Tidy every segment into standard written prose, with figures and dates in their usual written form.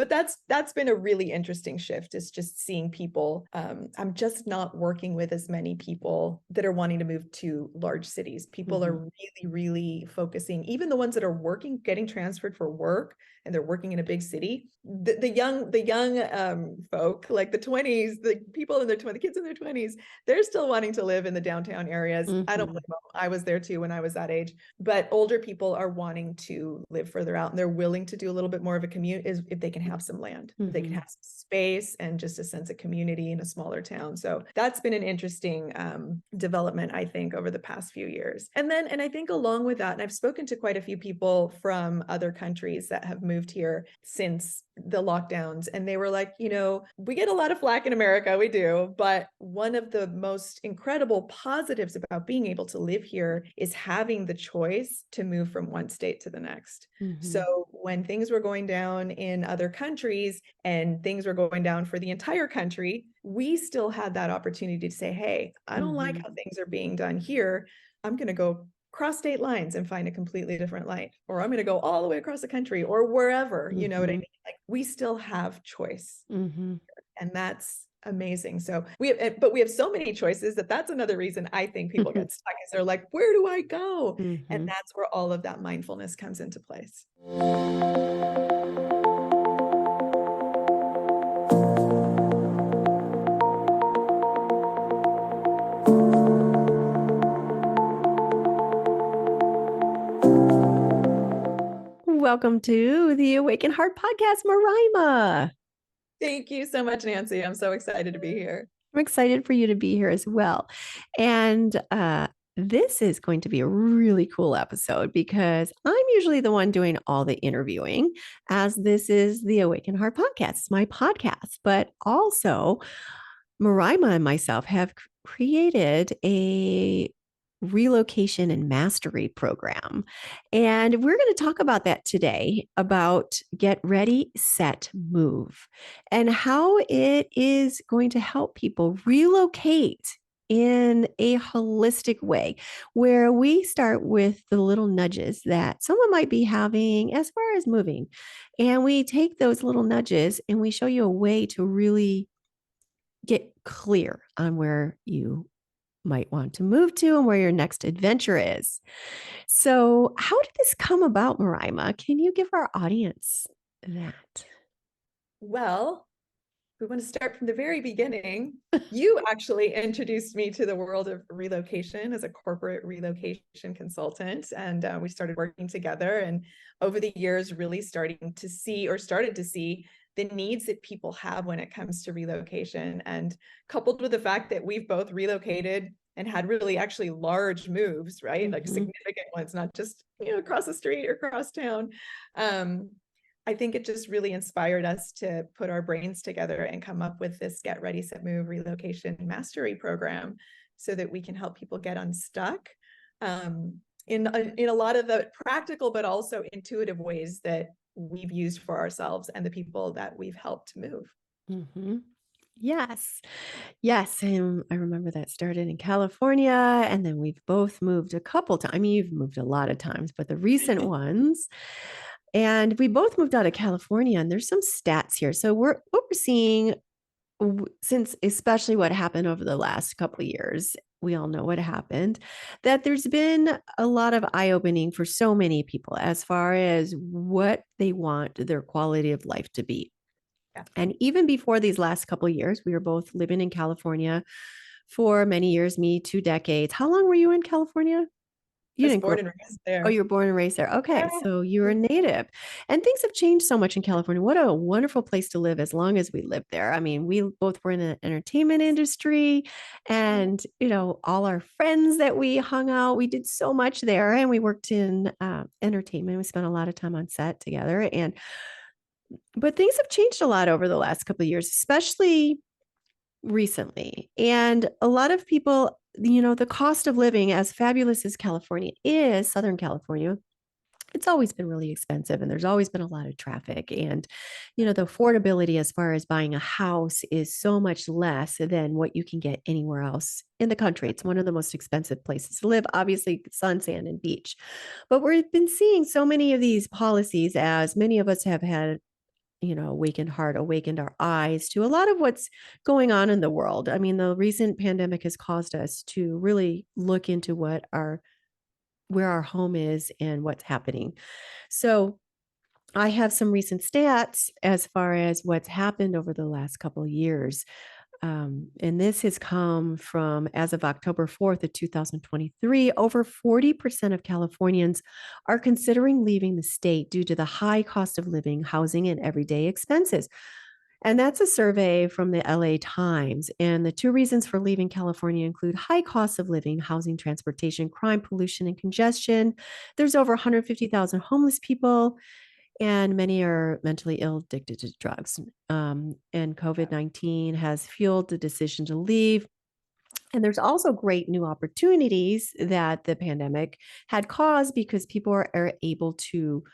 But that's been a really interesting shift, is just seeing people. I'm just not working with as many people that are wanting to move to large cities. People are really, really focusing, even the ones that are working, getting transferred for work, and they're working in a big city. The young folk, like the 20s, the people in their 20s, the kids in their 20s, they're still wanting to live in the downtown areas. I don't blame them. I was there too when I was that age. But older people are wanting to live further out, and they're willing to do a little bit more of a commute is if they can have some land, if they can have some space and just a sense of community in a smaller town. So that's been an interesting development, I think, over the past few years. And I think along with that, and I've spoken to quite a few people from other countries that have moved here since the lockdowns, and they were like, we get a lot of flack in America, we do, but one of the most incredible positives about being able to live here is having the choice to move from one state to the next. So when things were going down in other countries and things were going down for the entire country, we still had that opportunity to say, hey, I don't like how things are being done here. I'm going to go cross state lines and find a completely different life, or I'm going to go all the way across the country or wherever, you know what I mean? Like, we still have choice, and that's amazing. So we have so many choices that's another reason I think people get stuck, is they're like, where do I go? And that's where all of that mindfulness comes into place. Welcome to the Awaken Heart Podcast, Morayma. Thank you so much, Nancy. I'm so excited to be here. I'm excited for you to be here as well. And this is going to be a really cool episode because I'm usually the one doing all the interviewing, as this is the Awaken Heart Podcast. It's my podcast, but also Morayma and myself have created a relocation and mastery program. And we're going to talk about that today, about get ready, set, move, and how it is going to help people relocate in a holistic way, where we start with the little nudges that someone might be having as far as moving. And we take those little nudges and we show you a way to really get clear on where you might want to move to and where your next adventure is. So, how did this come about, Morayma? Can you give our audience that? Well, we want to start from the very beginning. You actually introduced me to the world of relocation as a corporate relocation consultant, and we started working together. And over the years, really started to see the needs that people have when it comes to relocation, and coupled with the fact that we've both relocated and had really actually large moves, right? Like significant ones, not just, across the street or across town. I think it just really inspired us to put our brains together and come up with this Get Ready, Set, Move relocation mastery program, so that we can help people get unstuck in a lot of the practical but also intuitive ways that we've used for ourselves and the people that we've helped move. Yes. And I remember that started in California, and then we've both moved a couple times. I mean, you've moved a lot of times, but the recent ones. And we both moved out of California, and there's some stats here. So what we're seeing, since especially what happened over the last couple of years, we all know what happened, that there's been a lot of eye-opening for so many people as far as what they want their quality of life to be. Yeah. And even before these last couple of years, we were both living in California for many years, me 2 decades. How long were you in California? You didn't born and raised there. Oh, you were born and raised there. Okay. Yeah. So you were a native, and things have changed so much in California. What a wonderful place to live as long as we lived there. I mean, we both were in the entertainment industry, and, all our friends that we hung out, we did so much there, and we worked in entertainment. We spent a lot of time on set together, but things have changed a lot over the last couple of years, especially recently. And a lot of people, the cost of living, as fabulous as California is, Southern California, it's always been really expensive, and there's always been a lot of traffic. And, the affordability as far as buying a house is so much less than what you can get anywhere else in the country. It's one of the most expensive places to live, obviously, sun, sand, and beach. But we've been seeing so many of these policies, as many of us have had awakened heart, awakened our eyes to a lot of what's going on in the world. I mean, the recent pandemic has caused us to really look into where our home is and what's happening. So I have some recent stats as far as what's happened over the last couple of years. And this has come from, as of October 4th of 2023, over 40% of Californians are considering leaving the state due to the high cost of living, housing, and everyday expenses. And that's a survey from the LA Times. And the two reasons for leaving California include high costs of living, housing, transportation, crime, pollution, and congestion. There's over 150,000 homeless people, and many are mentally ill, addicted to drugs. And COVID-19 has fueled the decision to leave. And there's also great new opportunities that the pandemic had caused because people are able to,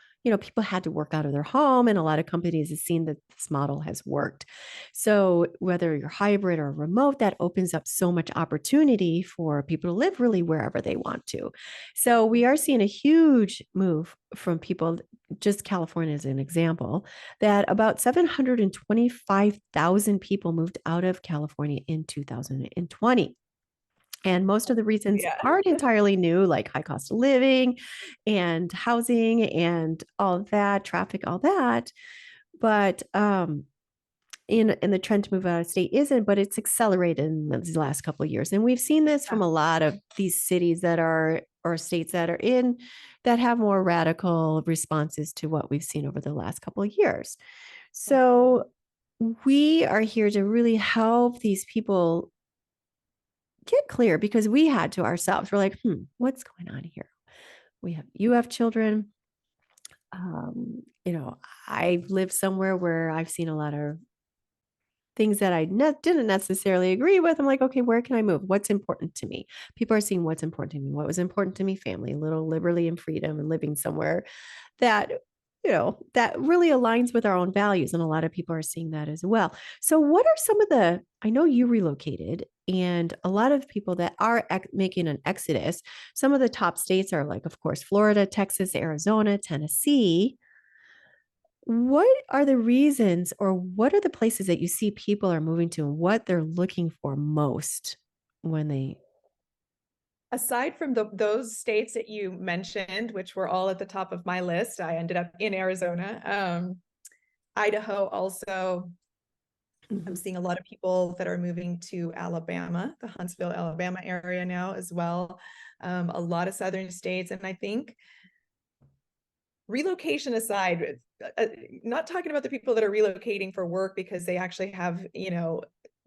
people had to work out of their home, and a lot of companies have seen that this model has worked. So whether you're hybrid or remote, that opens up so much opportunity for people to live really wherever they want to. So we are seeing a huge move from people, just California as an example, that about 725,000 people moved out of California in 2020. And most of the reasons aren't entirely new, like high cost of living and housing and all that, traffic, all that. But in the trend to move out of state isn't, but it's accelerated in these last couple of years. And we've seen this from a lot of these cities or states that are in that have more radical responses to what we've seen over the last couple of years. So we are here to really help these people get clear, because we had to ourselves. We're like, what's going on here? You have children. I've lived somewhere where I've seen a lot of things that I didn't necessarily agree with. I'm like, okay, where can I move? What's important to me? People are seeing what's important to me. What was important to me? Family, little liberty and freedom, and living somewhere that that really aligns with our own values. And a lot of people are seeing that as well. So what are some of I know you relocated, and a lot of people that are making an exodus, some of the top states are like, of course, Florida, Texas, Arizona, Tennessee. What are the reasons, or what are the places that you see people are moving to, and what they're looking for most when they... Aside from those states that you mentioned, which were all at the top of my list, I ended up in Arizona. Idaho also. I'm seeing a lot of people that are moving to Alabama, the Huntsville, Alabama area now as well. A lot of southern states. And I think, relocation aside, not talking about the people that are relocating for work because they actually have,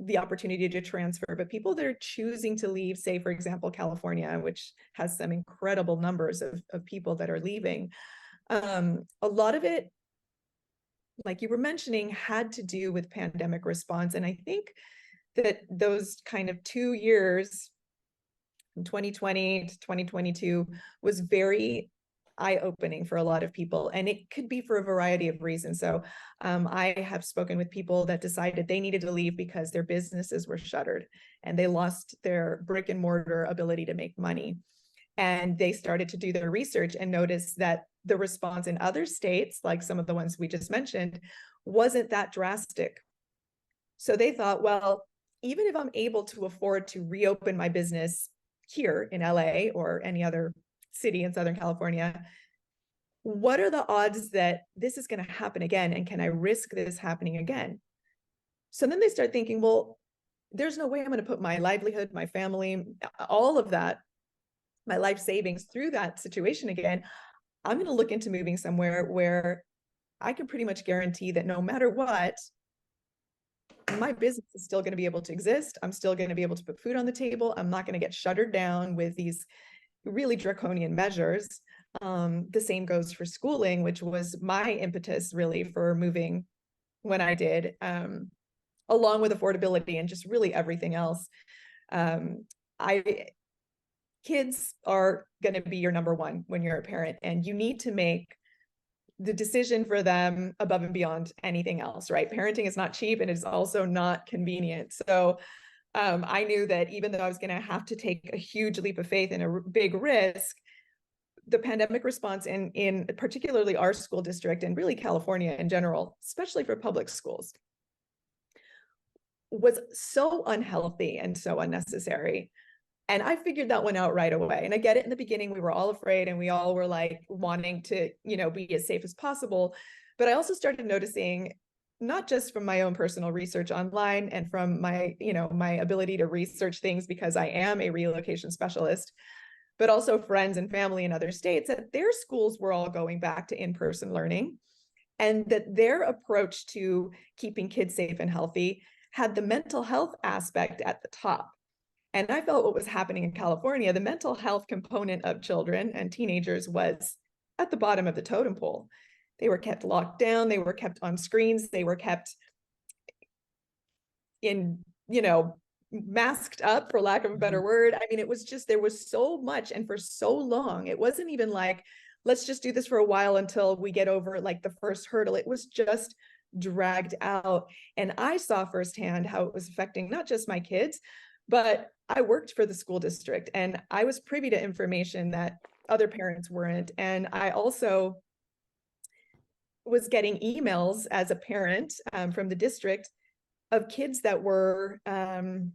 the opportunity to transfer, but people that are choosing to leave, say, for example, California, which has some incredible numbers of people that are leaving. A lot of it, like you were mentioning, had to do with pandemic response. And I think that those kind of 2 years, from 2020 to 2022, was very eye-opening for a lot of people, and it could be for a variety of reasons. So I have spoken with people that decided they needed to leave because their businesses were shuttered and they lost their brick and mortar ability to make money. And they started to do their research and noticed that the response in other states, like some of the ones we just mentioned, wasn't that drastic. So they thought, well, even if I'm able to afford to reopen my business here in LA or any other city in Southern California, what are the odds that this is going to happen again? And can I risk this happening again? So then they start thinking, well, there's no way I'm going to put my livelihood, my family, all of that, my life savings through that situation again. I'm going to look into moving somewhere where I can pretty much guarantee that no matter what, my business is still going to be able to exist. I'm still going to be able to put food on the table. I'm not going to get shuttered down with these really draconian measures. The same goes for schooling, which was my impetus really for moving when I did, along with affordability and just really everything else. Kids are going to be your number one when you're a parent, and you need to make the decision for them above and beyond anything else, right? Parenting is not cheap, and it's also not convenient. So I knew that even though I was going to have to take a huge leap of faith and a big risk, the pandemic response in particularly our school district and really California in general, especially for public schools, was so unhealthy and so unnecessary. And I figured that one out right away. And I get it, in the beginning, we were all afraid and we all were like wanting to, be as safe as possible. But I also started noticing, not just from my own personal research online and from my ability to research things because I am a relocation specialist, but also friends and family in other states, that their schools were all going back to in-person learning, and that their approach to keeping kids safe and healthy had the mental health aspect at the top. And I felt what was happening in California, the mental health component of children and teenagers was at the bottom of the totem pole. They were kept locked down, they were kept on screens, they were kept in, masked up, for lack of a better word. I mean, it was just, there was so much, and for so long, it wasn't even like, let's just do this for a while until we get over like the first hurdle. It was just dragged out. And I saw firsthand how it was affecting not just my kids, but I worked for the school district and I was privy to information that other parents weren't. And I also was getting emails as a parent from the district of kids that were, can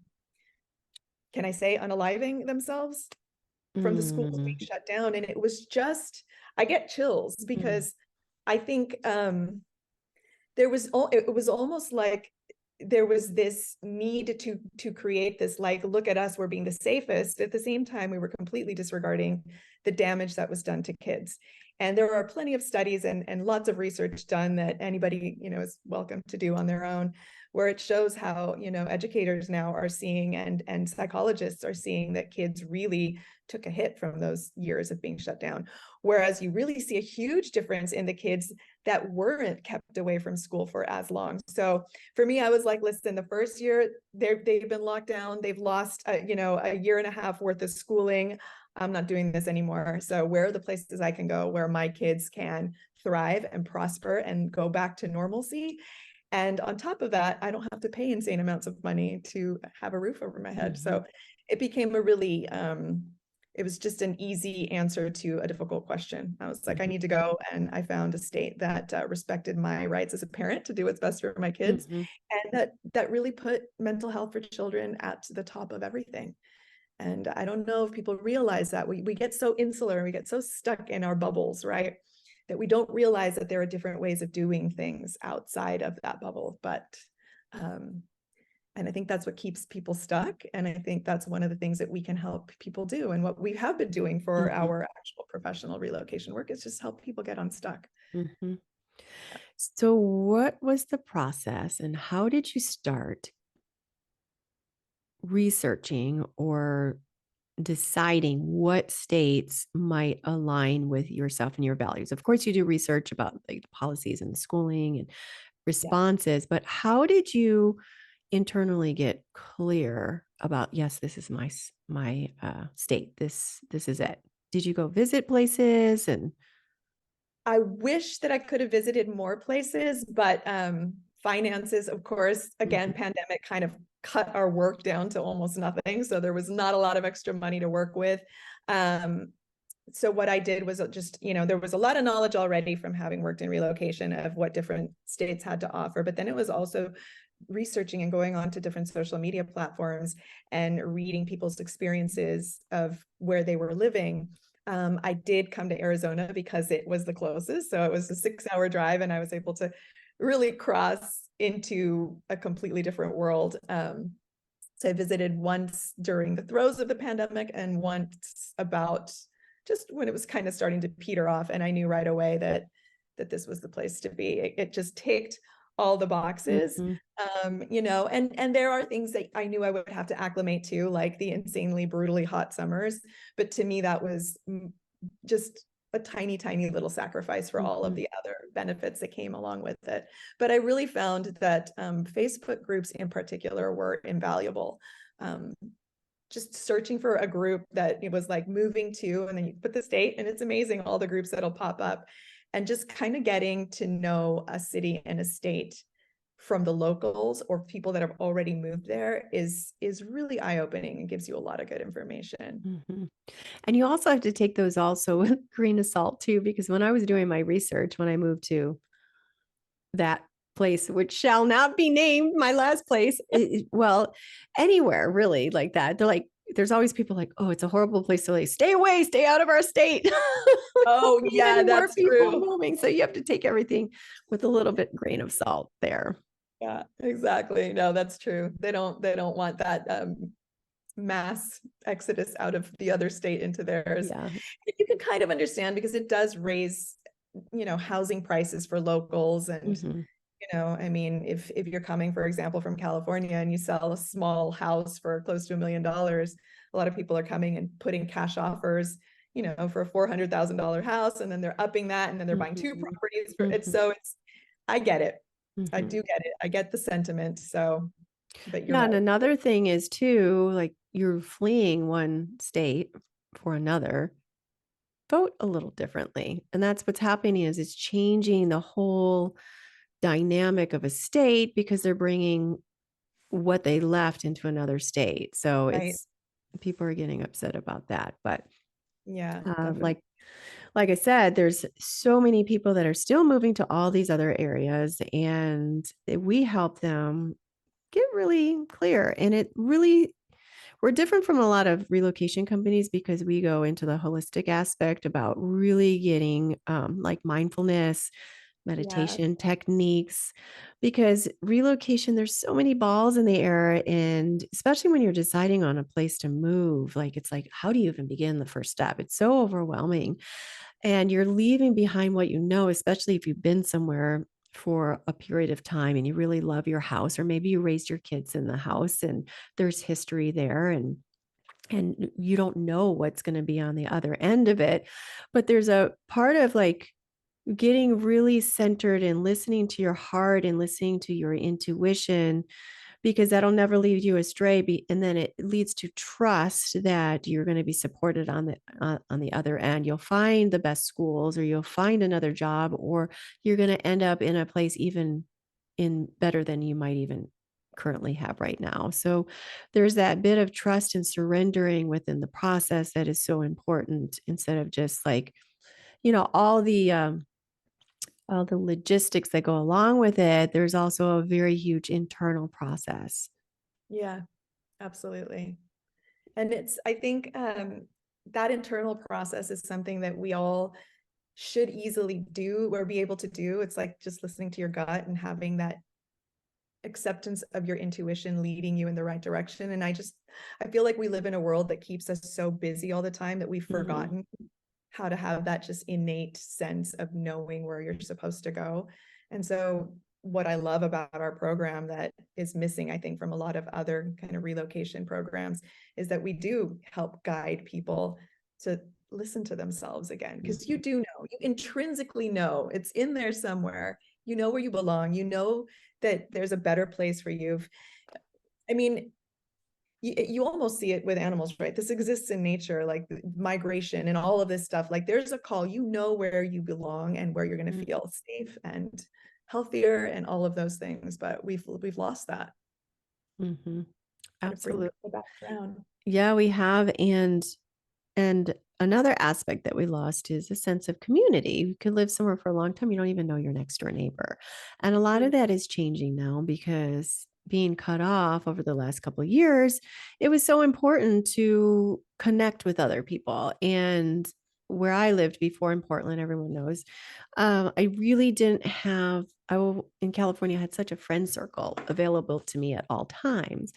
I say, unaliving themselves from the schools being shut down. And it was just, I get chills because I think it was almost like there was this need to create this, like, look at us, we're being the safest. At the same time, we were completely disregarding the damage that was done to kids. And there are plenty of studies and lots of research done that anybody, is welcome to do on their own, where it shows how, educators now are seeing and psychologists are seeing that kids really took a hit from those years of being shut down. Whereas you really see a huge difference in the kids that weren't kept away from school for as long. So for me, I was like, listen, the first year they've been locked down, they've lost, a year and a half worth of schooling. I'm not doing this anymore. So where are the places I can go where my kids can thrive and prosper and go back to normalcy? And on top of that, I don't have to pay insane amounts of money to have a roof over my head. So it became a really, it was just an easy answer to a difficult question. I was like, I need to go. And I found a state that respected my rights as a parent to do what's best for my kids. And that really put mental health for children at the top of everything. And I don't know if people realize that we get so insular, we get so stuck in our bubbles, right? That we don't realize that there are different ways of doing things outside of that bubble. But, and I think that's what keeps people stuck. And I think that's one of the things that we can help people do. And what we have been doing for our actual professional relocation work is just help people get unstuck. So what was the process and how did you start researching or deciding what states might align with yourself and your values? Of course, you do research about like the policies and the schooling and responses, but how did you internally get clear about, yes, this is my state. This is it. Did you go visit places? And I wish that I could have visited more places, but finances, of course, again, pandemic kind of cut our work down to almost nothing. So there was not a lot of extra money to work with. So what I did was just, there was a lot of knowledge already from having worked in relocation of what different states had to offer, but then it was also researching and going on to different social media platforms and reading people's experiences of where they were living. I did come to Arizona because it was the closest. So it was a 6-hour drive and I was able to really cross into a completely different world. So I visited once during the throes of the pandemic and once about just when it was kind of starting to peter off. And I knew right away that this was the place to be. It just ticked all the boxes, and there are things that I knew I would have to acclimate to, like the insanely brutally hot summers. But to me, that was just a tiny, tiny little sacrifice for all of the other benefits that came along with it. But I really found that Facebook groups in particular were invaluable. Just searching for a group that it was like moving to, and then you put the state, and it's amazing all the groups that'll pop up, and just kind of getting to know a city and a state from the locals or people that have already moved there is really eye-opening and gives you a lot of good information. Mhm. And you also have to take those also with a grain of salt too, because when I was doing my research, when I moved to that place, which shall not be named, my last place, well, anywhere really like that. They're like, there's always people like, oh, it's a horrible place to live. Stay away, stay out of our state. We don't Oh need yeah, any more that's people true. moving. So you have to take everything with a little bit grain of salt there. Yeah, exactly. No, that's true. They don't want that mass exodus out of the other state into theirs. Yeah. You can kind of understand because it does raise, housing prices for locals. And, Hmm. I mean, if you're coming, for example, from California and you sell a small house for close to $1 million, a lot of people are coming and putting cash offers, for a $400,000 house, and then they're upping that, and then they're buying two Hmm. properties for it. Hmm. So I get it. I Hmm. do get it. I get the sentiment. So, but you're Yeah. And right. another thing is too, like you're fleeing one state for another, vote a little differently. And that's what's happening is it's changing the whole dynamic of a state because they're bringing what they left into another state. So Right. it's people are getting upset about that. But Yeah, uh, definitely. like like I said, there's so many people that are still moving to all these other areas, and we help them get really clear. And it really we're different from a lot of relocation companies because we go into the holistic aspect about really getting like mindfulness, Yeah. meditation techniques, because relocation, there's so many balls in the air. And especially when you're deciding on a place to move, like it's like, how do you even begin the first step? It's so overwhelming. And you're leaving behind what you know, especially if you've been somewhere for a period of time and you really love your house, or maybe you raised your kids in the house and there's history there, and you don't know what's going to be on the other end of it. But there's a part of like getting really centered and listening to your heart and listening to your intuition, because that'll never lead you astray. And then it leads to trust that you're going to be supported on the other end. You'll find the best schools, or you'll find another job, or you're going to end up in a place even in better than you might even currently have right now. So there's that bit of trust and surrendering within the process that is so important, instead of just like, all the logistics that go along with it. There's also a very huge internal process. Yeah, absolutely. And I think that internal process is something that we all should easily do or be able to do. It's like just listening to your gut and having that acceptance of your intuition leading you in the right direction. And I feel like we live in a world that keeps us so busy all the time that we've Mhm. forgotten how to have that just innate sense of knowing where you're supposed to go. And so what I love about our program that is missing, I think, from a lot of other kind of relocation programs is that we do help guide people to listen to themselves again. Because you Mhm. do know, you intrinsically know it's in there somewhere. You know where you belong. You know that there's a better place for you. I mean, you almost see it with animals, right? This exists in nature, like migration and all of this stuff. Like there's a call, you know where you belong and where you're going to Mhm. feel safe and healthier and all of those things. But we've lost that. Mhm. Got to bring Absolutely. people back around. Yeah, we have. And another aspect that we lost is a sense of community. You could live somewhere for a long time, you don't even know your next door neighbor. And a lot of that is changing now because being cut off over the last couple of years, it was so important to connect with other people. And where I lived before in Portland, everyone knows, I really didn't have, in California, I had such a friend circle available to me at all times.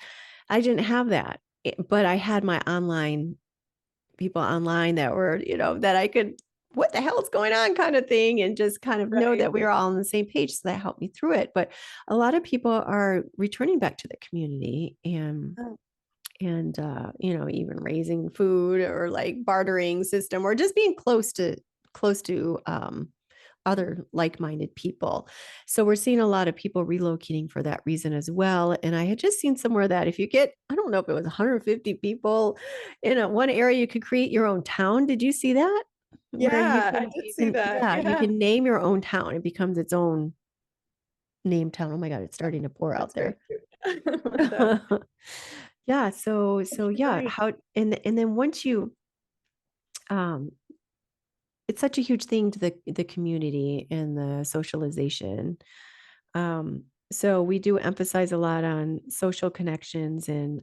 I didn't have that, but I had my online people online that were, that I could, what the hell is going on kind of thing, and just kind of know Right. that we were all on the same page. So that helped me through it. But a lot of people are returning back to the community, Oh, even raising food or like bartering system, or just being close to other like-minded people. So we're seeing a lot of people relocating for that reason as well. And I had just seen somewhere that if you get, I don't know if it was 150 people in one area, you could create your own town. Did you see that? Where you yeah, I can, did see that. yeah, you Yeah. can name your own town. It becomes its own name town. Oh my God, it's starting to pour out That's very there. cute. That Yeah, so you're yeah, right. how and then once you um it's such a huge thing to the community and the socialization. So we do emphasize a lot on social connections and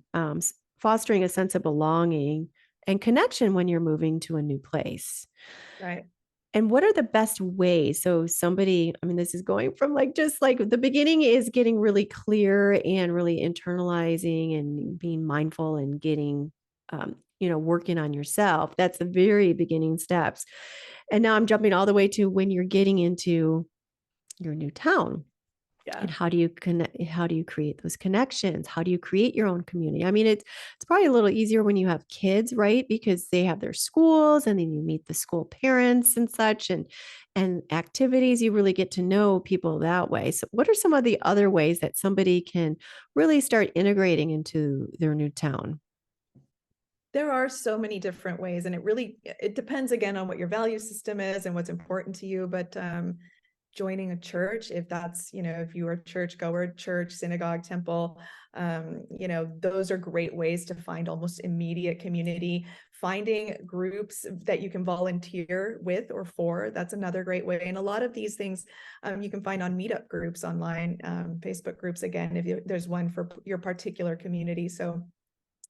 fostering a sense of belonging and connection when you're moving to a new place. Right. And what are the best ways? So somebody, I mean, this is going from like just like the beginning is getting really clear and really internalizing and being mindful and getting, working on yourself. That's the very beginning steps. And now I'm jumping all the way to when you're getting into your new town. Yeah. And how do you connect? How do you create those connections? How do you create your own community? I mean, it's probably a little easier when you have kids, right? Because they have their schools, and then you meet the school parents and such, and activities. You really get to know people that way. So, what are some of the other ways that somebody can really start integrating into their new town? There are so many different ways, and it depends again on what your value system is and what's important to you. But joining a church, if that's, if you are a church goer, church, synagogue, temple, those are great ways to find almost immediate community. Finding groups that you can volunteer with or for, that's another great way. And a lot of these things you can find on meetup groups online, Facebook groups, again, if there's one for your particular community. So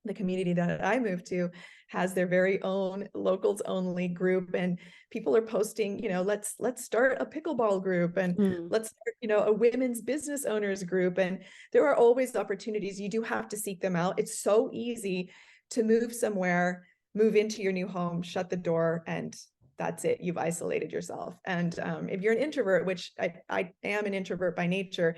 the community that I moved to has their very own locals only group, and people are posting, let's start a pickleball group, and Mm, let's start, a women's business owners group. And there are always opportunities. You do have to seek them out. It's so easy to move somewhere, move into your new home, shut the door, and that's it. You've isolated yourself. And if you're an introvert, which I am an introvert by nature,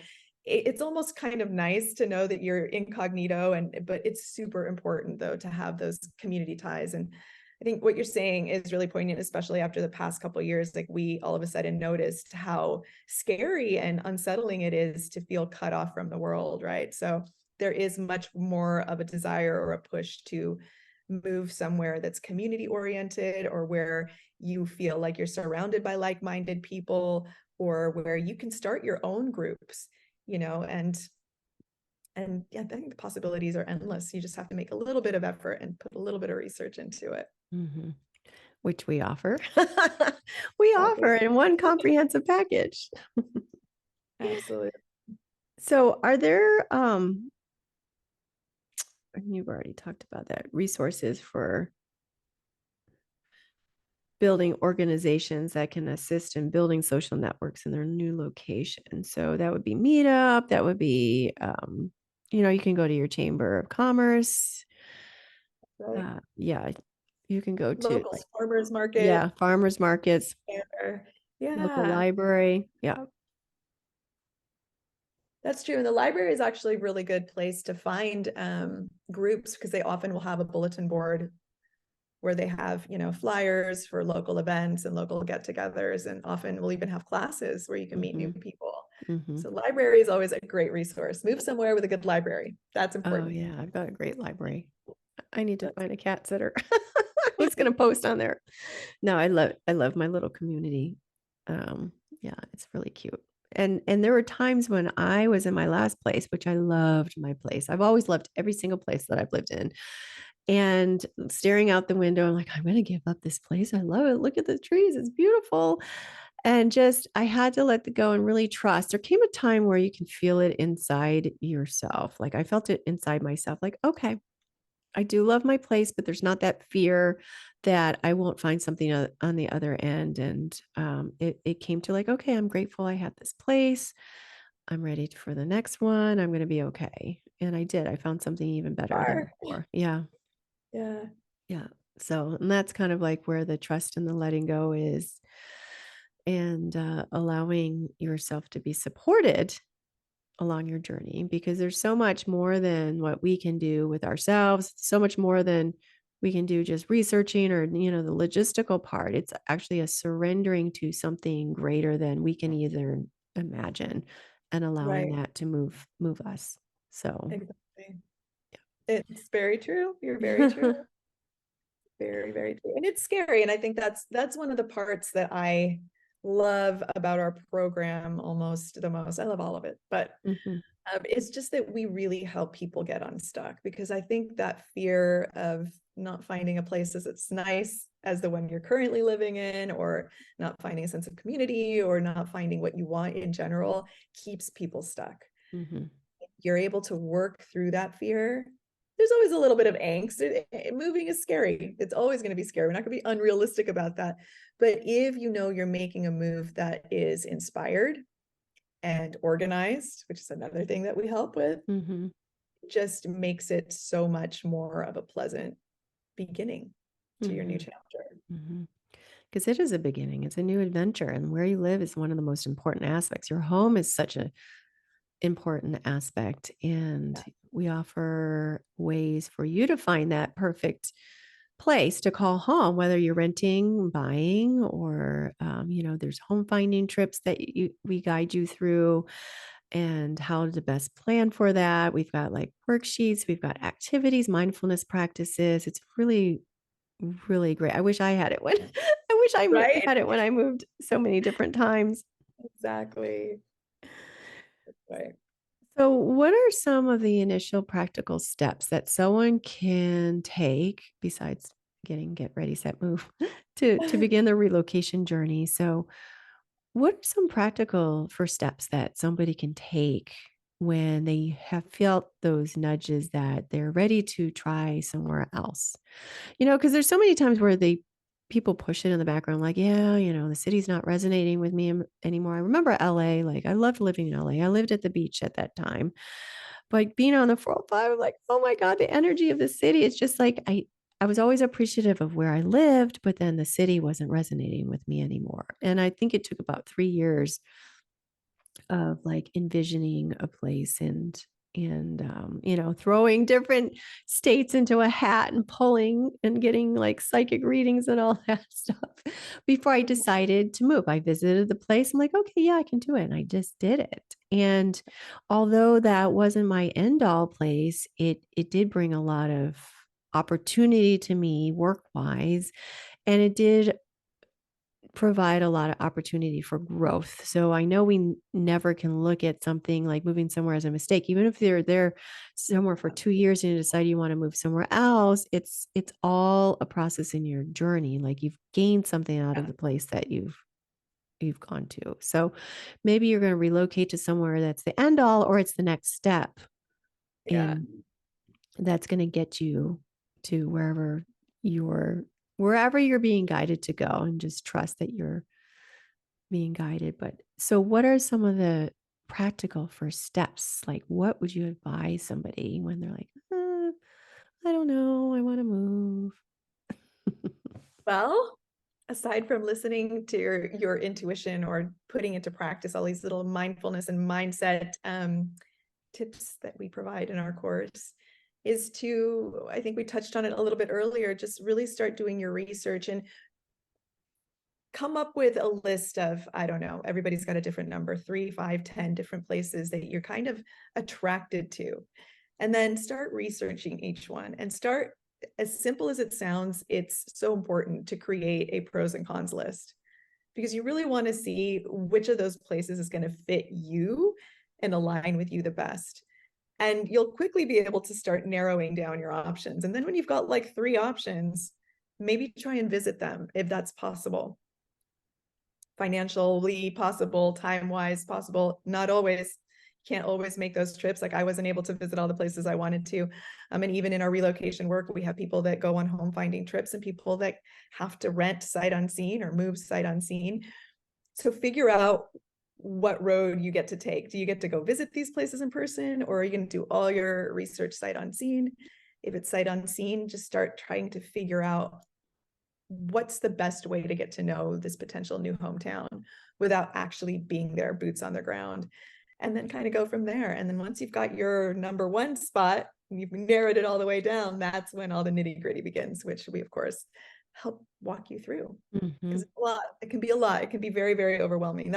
it's almost kind of nice to know that you're incognito, but it's super important though to have those community ties. And I think what you're saying is really poignant, especially after the past couple of years. Like, we all of a sudden noticed how scary and unsettling it is to feel cut off from the world, right? So there is much more of a desire or a push to move somewhere that's community oriented, or where you feel like you're surrounded by like-minded people, or where you can start your own groups, and yeah, I think the possibilities are endless. You just have to make a little bit of effort and put a little bit of research into it. mhm. Which we offer. We Exactly. offer in one comprehensive package. Absolutely. So, are there and you've already talked about that, resources for building organizations that can assist in building social networks in their new location. So that would be Meetup, that would be, you can go to your Chamber of Commerce. Right. Yeah, you can go to Local like, farmers market. yeah, farmers markets, local Yeah, library. Yeah. that's true. And the library is actually a really good place to find groups, because they often will have a bulletin board where they have, flyers for local events and local get-togethers, and often will even have classes where you can meet new Hmm. people. Hmm. So library is always a great resource. Move somewhere with a good library. That's Oh important. yeah, I've got a great library. I need to That's find a cat sitter. I was gonna post on there. No, I love my little community. Um, yeah, it's really cute. And there were times when I was in my last place, which I loved my place. I've always loved every single place that I've lived in. And staring out the window, I'm like, I'm gonna give up this place. I love it. Look at the trees, it's beautiful. And just I had to let the go and really trust. There came a time where you can feel it inside yourself. Like I felt it inside myself, like, okay, I do love my place, but there's not that fear that I won't find something on the other end. And it came to like, okay, I'm grateful I had this place. I'm ready for the next one. I'm going to be okay. And I did. I found something even better than far. before. Yeah. Yeah. Yeah. So, and that's kind of like where the trust and the letting go is, and allowing yourself to be supported along your journey, because there's so much more than what we can do with ourselves, so much more than we can do just researching or the logistical part. It's actually a surrendering to something greater than we can either imagine, and allowing Right. that to move us. So Exactly. It's very true. You're very true. Very, very true. And it's scary. And I think that's one of the parts that I love about our program almost the most. I love all of it, but Mm-hmm. it's just that we really help people get unstuck, because I think that fear of not finding a place that's nice as the one you're currently living in, or not finding a sense of community, or not finding what you want in general, keeps people stuck. Mm-hmm. You're able to work through that fear. There's always a little bit of angst. Moving is scary. It's always going to be scary. We're not going to be unrealistic about that. But if you know you're making a move that is inspired and organized, which is another thing that we help with, Mm-hmm. just makes it so much more of a pleasant beginning to your new Mm-hmm. chapter. Mm-hmm. Because it is a beginning, it's a new adventure, and where you live is one of the most important aspects. Your home is such a important aspect, and Yeah. we offer ways for you to find that perfect place to call home, whether you're renting, buying, or there's home finding trips that we guide you through, and how to best plan for that. We've got like worksheets, we've got activities, mindfulness practices. It's really, really great. I wish I had it when I wish Right? had it when I moved so many different times. Exactly. Right. So, what are some of the initial practical steps that someone can take besides get ready, set, move to begin their relocation journey? So, what are some practical first steps that somebody can take when they have felt those nudges that they're ready to try somewhere else? Because there's so many times where people push it in the background, like, yeah, the city's not resonating with me anymore. I remember LA, like I loved living in LA. I lived at the beach at that time. But being on the 405, I'm like, oh my God, the energy of the city. It's just like I was always appreciative of where I lived, but then the city wasn't resonating with me anymore. And I think it took about 3 years of like envisioning a place and throwing different states into a hat and pulling and getting like psychic readings and all that stuff before I decided to move. I visited the place. I'm like, okay, yeah, I can do it. And I just did it. And although that wasn't my end all place, it did bring a lot of opportunity to me work wise, and it did provide a lot of opportunity for growth. So I know we never can look at something like moving somewhere as a mistake. Even if you're there somewhere for 2 years and you decide you want to move somewhere else, it's all a process in your journey. Like you've gained something out of Yeah. the place that you've gone to. So maybe you're going to relocate to somewhere that's the end all, or it's the next step Yeah. in that's going to get you to you're wherever you're being guided to go, and just trust that you're being guided. But so, what are some of the practical first steps? Like, what would you advise somebody when they're like, I don't know, I want to move? Well, aside from listening to your intuition or putting into practice all these little mindfulness and mindset tips that we provide in our course, is to, I think we touched on it a little bit earlier, just really start doing your research and come up with a list of, I don't know, everybody's got a different number, 3, 5, 10 different places that you're kind of attracted to. And then start researching each one, and start, as simple as it sounds, it's so important to create a pros and cons list, because you really want to see which of those places is going to fit you and align with you the best. And you'll quickly be able to start narrowing down your options. And then when you've got like 3 options, maybe try and visit them if that's possible. Financially possible, time-wise possible, not always. Can't always make those trips. Like I wasn't able to visit all the places I wanted to. And even in our relocation work, we have people that go on home finding trips and people that have to rent sight unseen or move sight unseen. So figure out what road you get to take. Do you get to go visit these places in person, or are you going to do all your research sight unseen? If it's sight unseen, just start trying to figure out what's the best way to get to know this potential new hometown without actually being there, boots on the ground, and then kind of go from there. And then once you've got your number one spot, you've narrowed it all the way down, that's when all the nitty gritty begins, which we of course help walk you through, Hmm. because it's a lot. It can be a lot. It can be very, very overwhelming.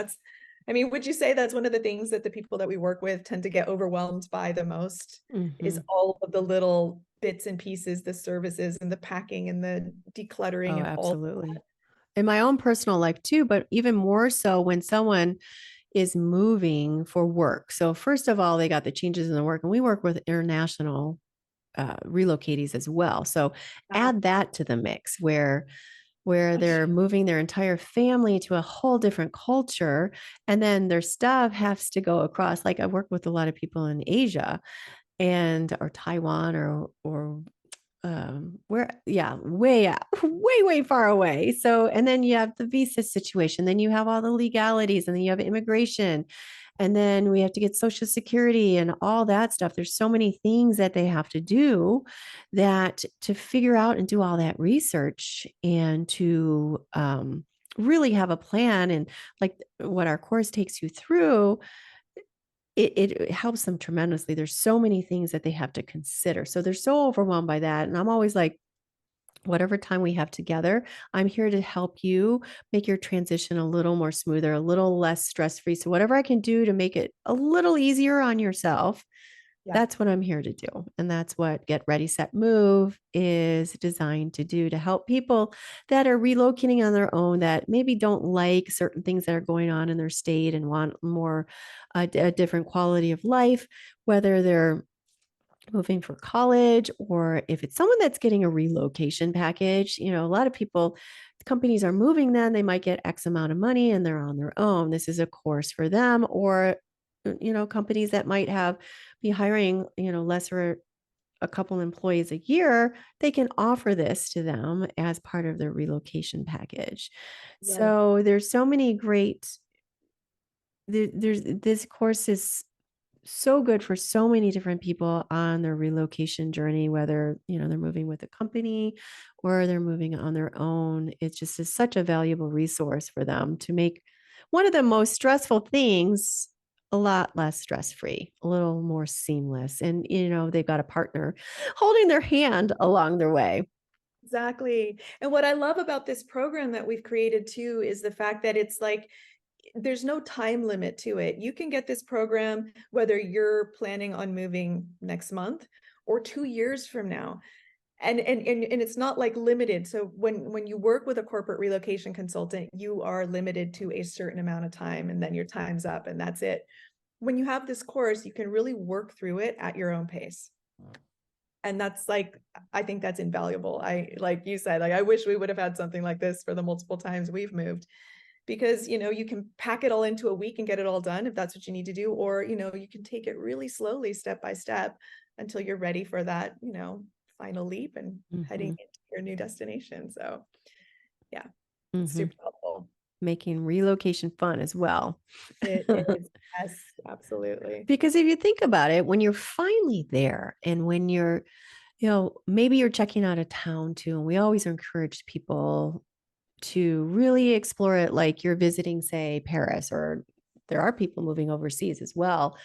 Would you say that's one of the things that the people that we work with tend to get overwhelmed by the most, is Hmm. all of the little bits and pieces, the services and the packing and the decluttering Oh, and all? absolutely. in my own personal life too, but even more so when someone is moving for work. So first of all, they got the changes in the work, and we work with international relocatees as well. So Wow. add that to the mix where Gosh. they're moving their entire family to a whole different culture, and then their stuff has to go across. Like I work with a lot of people in Asia and or Taiwan or where yeah way out way far away. So and then you have the visa situation, then you have all the legalities, and then you have immigration, and then we have to get social security and all that stuff. There's so many things that they have to do, that to figure out and do all that research and to really have a plan, and like what our course takes you through, it helps them tremendously. There's so many things that they have to consider. So they're so overwhelmed by that. And I'm always like, whatever time we have together, I'm here to help you make your transition a little more smoother, a little less stress-free. So whatever I can do to make it a little easier on yourself, Yeah. that's what I'm here to do. And that's what Get Ready, Set, Move is designed to do, to help people that are relocating on their own, that maybe don't like certain things that are going on in their state and want more a different quality of life, whether they're moving for college or if it's someone that's getting a relocation package. A lot of people, companies are moving them, they might get X amount of money and they're on their own. This is a course for them. Or companies that might have be hiring lesser, a couple employees a year, they can offer this to them as part of their relocation package. Right. So there's so many great, there's this course is so good for so many different people on their relocation journey, whether they're moving with a company or they're moving on their own. It just is such a valuable resource for them to make one of the most stressful things a lot less stress-free, a little more seamless. And they've got a partner holding their hand along their way. Exactly. And what I love about this program that we've created too is the fact that it's like there's no time limit to it. You can get this program whether you're planning on moving next month or 2 years from now. And it's not like limited. So when you work with a corporate relocation consultant, you are limited to a certain amount of time, and then your time's up and that's it. When you have this course, you can really work through it at your own pace. And that's like, I think that's invaluable. Like you said, like I wish we would have had something like this for the multiple times we've moved, because you can pack it all into a week and get it all done if that's what you need to do, or you can take it really slowly, step by step, until you're ready for that final leap and heading Mhm, into your new destination. So yeah, it's mhm. super helpful. Making relocation fun as well. It is. Yes, absolutely. Because if you think about it, when you're finally there and when you're, maybe you're checking out a town too, and we always encourage people to really explore it like you're visiting, say, Paris, or there are people moving overseas as well.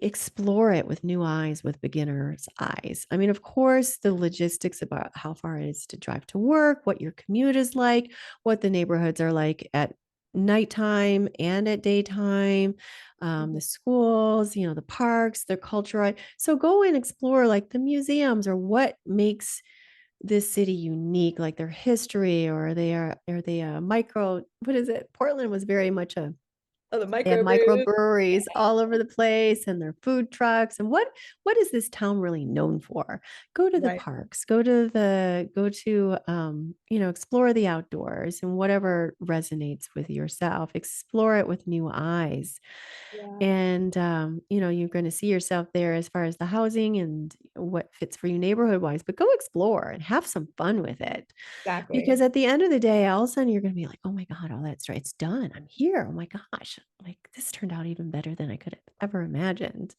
Explore it with new eyes, with beginner's eyes. I mean, of course, the logistics about how far it is to drive to work, what your commute is like, what the neighborhoods are like at nighttime and at daytime, Mhm. the schools, the parks, the culture. So go and explore like the museums, or what makes this city unique, like their history, or are they a micro, what is it? Portland was very much a, Oh, the they have microbrews. microbreweries all over the place, and their food trucks. And what is this town really known for? Go to the Right. parks, go to explore the outdoors, and whatever resonates with yourself, explore it with new eyes. Yeah, And you're going to see yourself there as far as the housing and what fits for you neighborhood wise, but go explore and have some fun with it. exactly. Because at the end of the day, all of a sudden you're going to be like, oh my God, all that's right. It's done. I'm here. Oh my gosh. Like this turned out even better than I could have ever imagined.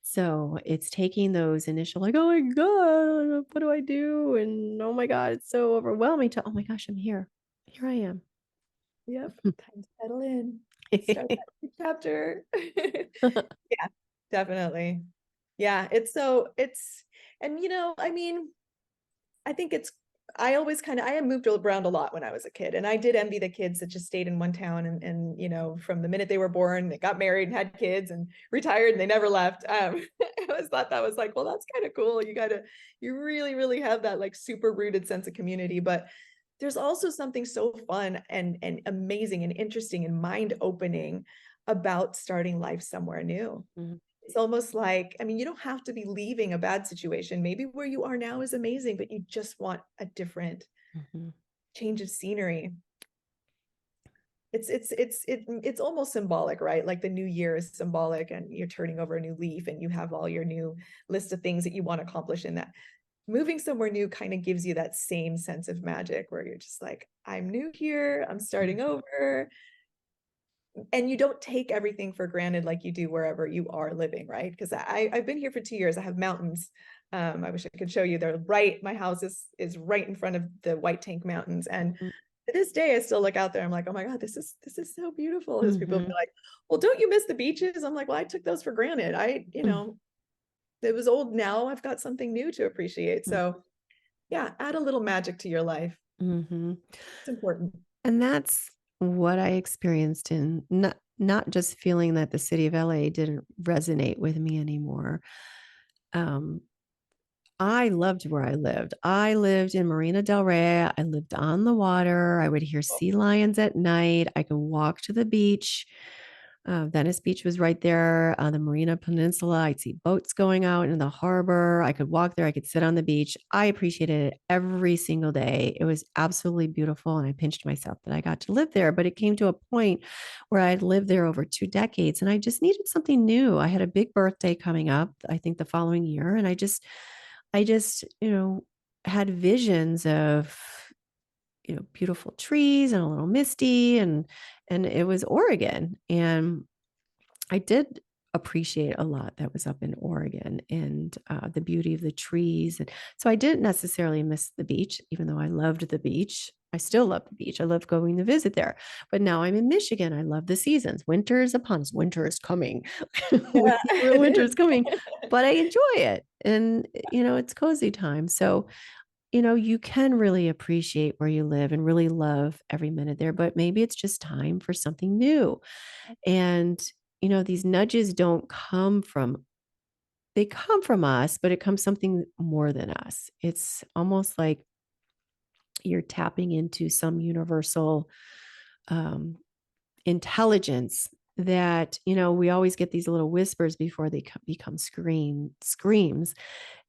So it's taking those initial, like, oh my God, what do I do? And oh my God, it's so overwhelming, to, oh my gosh, I'm here. Here I am. Yep. Time to settle in. Start that new chapter. Yeah, definitely. Yeah, and I mean, I think I always I had moved around a lot when I was a kid, and I did envy the kids that just stayed in one town, and from the minute they were born, they got married and had kids and retired and they never left. I always thought that was like, well, that's kind of cool. You really, really have that like super rooted sense of community. But there's also something so fun and amazing and interesting and mind-opening about starting life somewhere new. Mhm. It's almost like, I mean, you don't have to be leaving a bad situation. Maybe where you are now is amazing, but you just want a different Mhm. change of scenery. It's almost symbolic, right? Like the new year is symbolic and you're turning over a new leaf and you have all your new list of things that you want to accomplish in that. Moving somewhere new kind of gives you that same sense of magic where you're just like, I'm new here, I'm starting over. And you don't take everything for granted like you do wherever you are living, right? Because I've been here for 2 years. I have mountains. I wish I could show you. They're right. My house is right in front of the White Tank Mountains, and Mhm. to this day, I still look out there. I'm like, oh my God, this is so beautiful. As people be Mhm. like, well, don't you miss the beaches? I'm like, well, I took those for granted. It was old. Now I've got something new to appreciate. So yeah, add a little magic to your life. Mhm. It's important. And that's what I experienced in not just feeling that the city of LA didn't resonate with me anymore. Um, I loved where I lived. I lived in Marina del Rey. I lived on the water. I would hear sea lions at night. I could walk to the beach. Venice Beach was right there on the Marina Peninsula. I'd see boats going out in the harbor. I could walk there. I could sit on the beach. I appreciated it every single day. It was absolutely beautiful. And I pinched myself that I got to live there. But it came to a point where I'd lived there over 2 decades and I just needed something new. I had a big birthday coming up, I think the following year. And I just, had visions of, beautiful trees and a little misty and it was Oregon. And I did appreciate a lot that was up in Oregon and the beauty of the trees. And so I didn't necessarily miss the beach, even though I loved the beach. I still love the beach. I love going to visit there. But now I'm in Michigan. I love the seasons. Winter is upon us. Winter is coming. Yeah, it Winter is is. coming. But I enjoy it. And, it's cozy time. So, you can really appreciate where you live and really love every minute there, but maybe it's just time for something new. And, these nudges don't come from, they come from us, but it comes something more than us. It's almost like you're tapping into some universal um, intelligence that, we always get these little whispers before they become screams.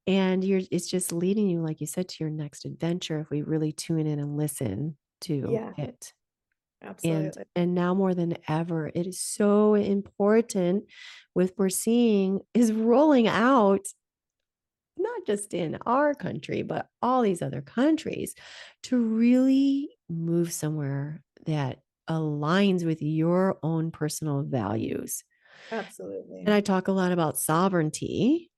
And it's just leading you, like you said, to your next adventure if we really tune in and listen to Yeah, it. And absolutely. and now more than ever, it is so important with we're seeing is rolling out not just in our country, but all these other countries to really move somewhere that aligns with your own personal values. And Absolutely. I talk a lot about sovereignty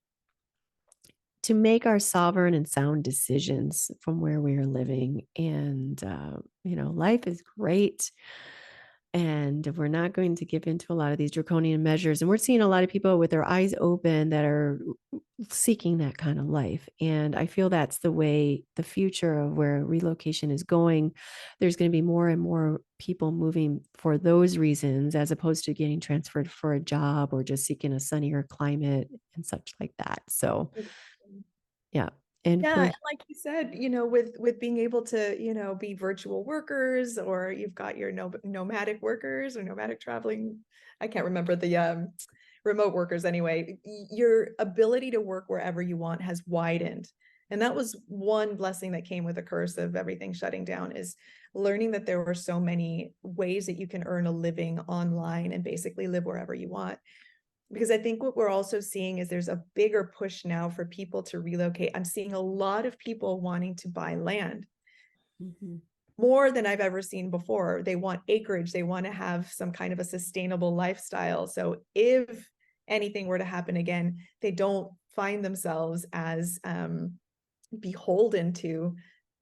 to make our sovereign and sound decisions from where we are living. And, life is great. And we're not going to give into a lot of these draconian measures. And we're seeing a lot of people with their eyes open that are seeking that kind of life. And I feel that's the way the future of where relocation is going. There's going to be more and more people moving for those reasons, as opposed to getting transferred for a job or just seeking a sunnier climate and such like that. So, yeah. And Yeah, for, and like you said, with being able to, be virtual workers, or you've got your nomadic workers or nomadic traveling. I can't remember the remote workers anyway. Your ability to work wherever you want has widened. And that was one blessing that came with the curse of everything shutting down, is learning that there were so many ways that you can earn a living online and basically live wherever you want. Because I think what we're also seeing is there's a bigger push now for people to relocate. I'm seeing a lot of people wanting to buy land, Mhm. more than I've ever seen before. They want acreage, they want to have some kind of a sustainable lifestyle. So if anything were to happen again, they don't find themselves as beholden to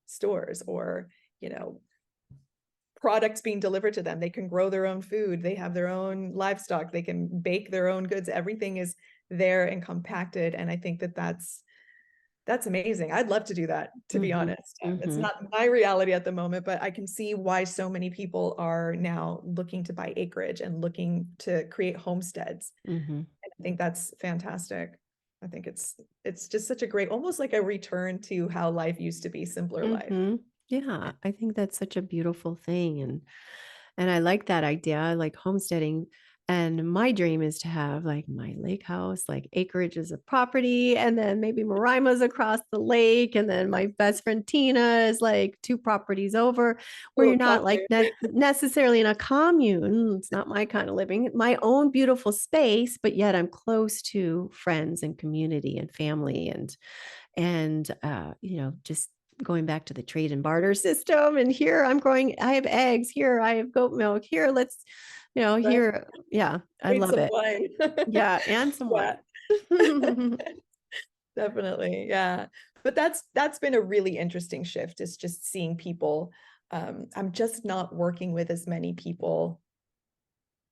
stores or, you know, products being delivered to them. They can grow their own food. They have their own livestock. They can bake their own goods. Everything is there and compacted. And I think that that's amazing. I'd love to do that, to be Mhm. honest. It's Mhm. not my reality at the moment, but I can see why so many people are now looking to buy acreage and looking to create homesteads. Mhm. And I think that's fantastic. I think it's just such a great, almost like a return to how life used to be, simpler life. Mhm. Yeah, I think that's such a beautiful thing, and I like that idea. I like homesteading, and my dream is to have like my lake house, like acreages of property, and then maybe Morayma's across the lake, and then my best friend Tina is like two properties over, where you're Little not like commune. necessarily in a commune. It's not my kind of living, my own beautiful space, but yet I'm close to friends and community and family and just going back to the trade and barter system. And here I'm growing, I have eggs, here I have goat milk, here let's, Right. here, yeah, I Need love some it. wine. Yeah, and some Yeah. wine. Definitely. Yeah. But that's been a really interesting shift, is just seeing people. I'm just not working with as many people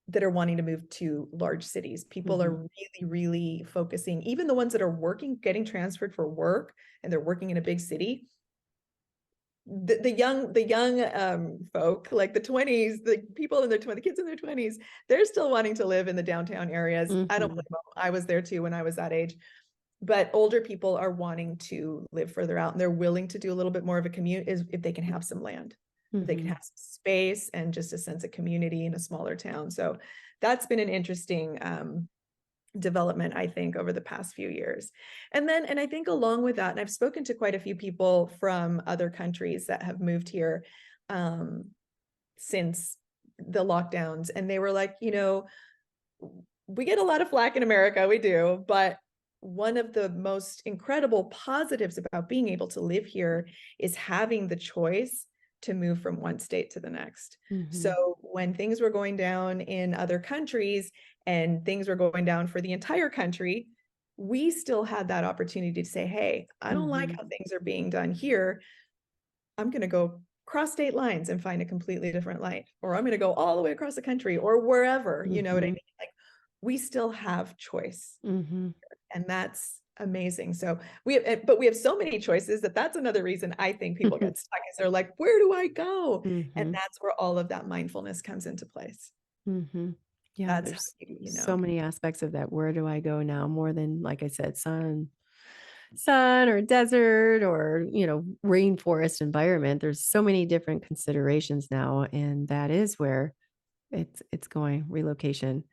that are wanting to move to large cities. People are Mhm, really, really focusing, even the ones that are working, getting transferred for work, and they're working in a big city. The young folk, like the 20s, the people in their 20s, the kids in their 20s, they're still wanting to live in the downtown areas. I don't mhm, blame them. I was there too when I was that age. But older people are wanting to live further out, and they're willing to do a little bit more of a commute is if they can have some land, if they can mhm, have some space and just a sense of community in a smaller town. So that's been an interesting development, I think, over the past few years. And I think along with that, and I've spoken to quite a few people from other countries that have moved here um, since the lockdowns, and they were like, we get a lot of flack in America, we do, but one of the most incredible positives about being able to live here is having the choice to move from one state to the next. mhm, So when things were going down in other countries and things were going down for the entire country, we still had that opportunity to say, hey, I don't like mhm, how things are being done here. I'm going to go cross state lines and find a completely different life, or I'm going to go all the way across the country or wherever, you know what I mhm, mean? Like, we still have choice, mhm, and that's amazing. So but we have so many choices that's another reason I think people get stuck, is they're like, where do I go? And mhm, that's where all of that mindfulness comes into place. mhm. Yeah, That's how there's you so know. many aspects of that. Where do I go now? More than, like I said, sun or desert or rainforest environment. There's so many different considerations now, and that is where it's going, relocation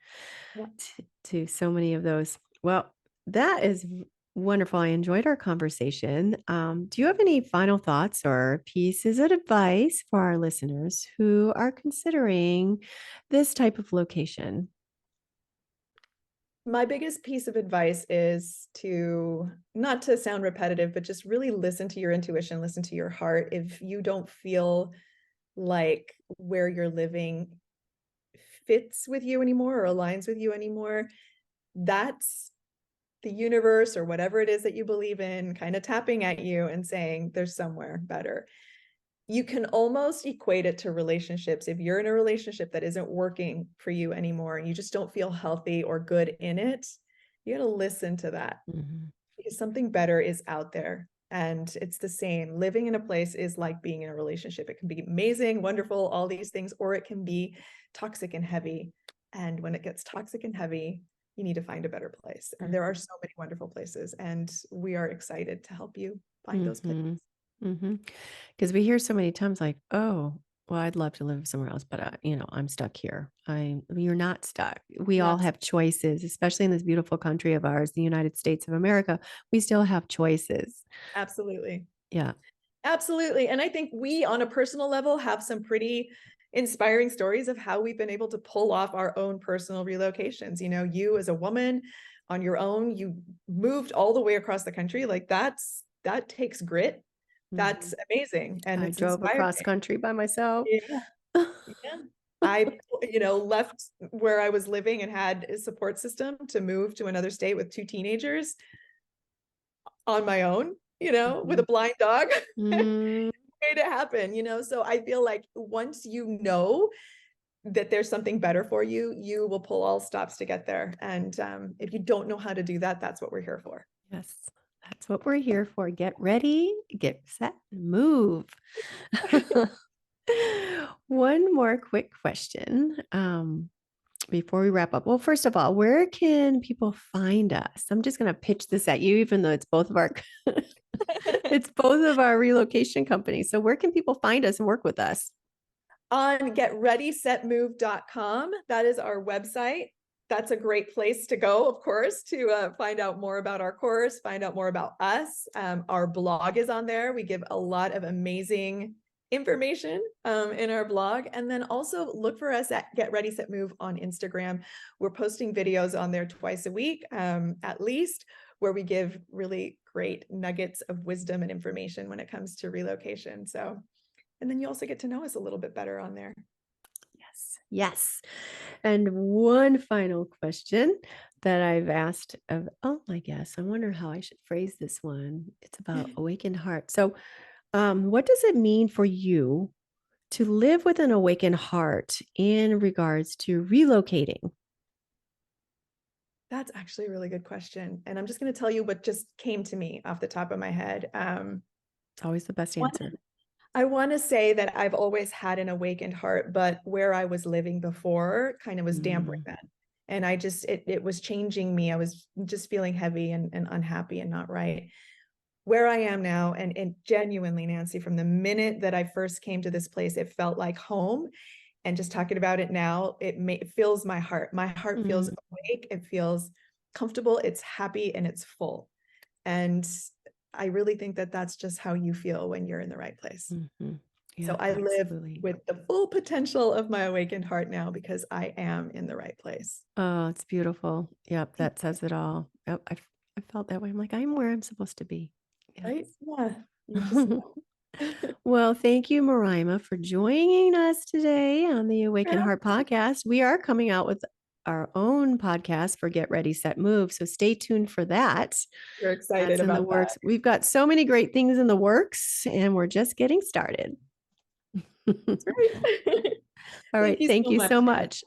Yeah. to so many of those. Well, that is wonderful. I enjoyed our conversation. Do you have any final thoughts or pieces of advice for our listeners who are considering this type of location? My biggest piece of advice is to, not to sound repetitive, but just really listen to your intuition, listen to your heart. If you don't feel like where you're living fits with you anymore or aligns with you anymore, that's the universe or whatever it is that you believe in kind of tapping at you and saying there's somewhere better. You can almost equate it to relationships. If you're in a relationship that isn't working for you anymore and you just don't feel healthy or good in it, you got to listen to that, Mhm, because something better is out there. And it's the same. Living in a place is like being in a relationship. It can be amazing, wonderful, all these things, or it can be toxic and heavy. And when it gets toxic and heavy, you need to find a better place. And there are mhm, so many wonderful places, and we are excited to help you find those places. mhm, mhm. 'Cause we hear so many times like, "Oh, well, I'd love to live somewhere else, but, I'm stuck here." You're not stuck. We all Yes, have choices, especially in this beautiful country of ours, the United States of America. We still have choices. absolutely. Yeah. Absolutely. And I think we, on a personal level, have some pretty inspiring stories of how we've been able to pull off our own personal relocations. You as a woman on your own, you moved all the way across the country. Like, that takes grit. That's Mhm. amazing. And I it's drove inspiring. across country by myself. Yeah. Yeah. I, left where I was living and had a support system to move to another state with two teenagers on my own, with a Mhm. blind dog. Mm, Made it happen, so I feel like once you know that there's something better for you, you will pull all stops to get there. And if you don't know how to do that, that's what we're here for. yes. That's what we're here for. Get ready, get set, move. One more quick question, before we wrap up. Well, first of all, where can people find us? I'm just gonna pitch this at you, even though it's both of our It's both of our relocation companies. So where can people find us and work with us? On getreadysetmove.com. That is our website. That's a great place to go, of course, to find out more about our course, find out more about us. Our blog is on there. We give a lot of amazing information in our blog. And then also look for us at Get Ready Set Move on Instagram. We're posting videos on there twice a week, at least, where we give really great nuggets of wisdom and information when it comes to relocation. So, and then you also get to know us a little bit better on there. Yes. Yes. And one final question that I've asked of my guests. I wonder how I should phrase this one. It's about awakened heart. So, what does it mean for you to live with an awakened heart in regards to relocating? That's actually a really good question. And I'm just going to tell you what just came to me off the top of my head. It's always the best answer. I want to say that I've always had an awakened heart, but where I was living before kind of was dampering that. And it was changing me. I was just feeling heavy and unhappy and not right. Where I am now, and genuinely, Nancy, from the minute that I first came to this place, it felt like home. And just talking about it now, it fills my heart. My heart feels awake. It feels comfortable. It's happy and it's full. And I really think that that's just how you feel when you're in the right place. Yeah, so I absolutely. live with the full potential of my awakened heart now because I am in the right place. Oh, it's beautiful. Yep, that says it all. Yep, I felt that way. I'm like, I'm where I'm supposed to be. Yeah. Right? Yeah. You just know. Well, thank you, Morayma, for joining us today on the Awaken Heart podcast. We are coming out with our own podcast for Get Ready, Set, Move. So stay tuned for that. You're excited That's in the about works. that. We've got so many great things in the works, and we're just getting started. That's right. All right. Thank you so much.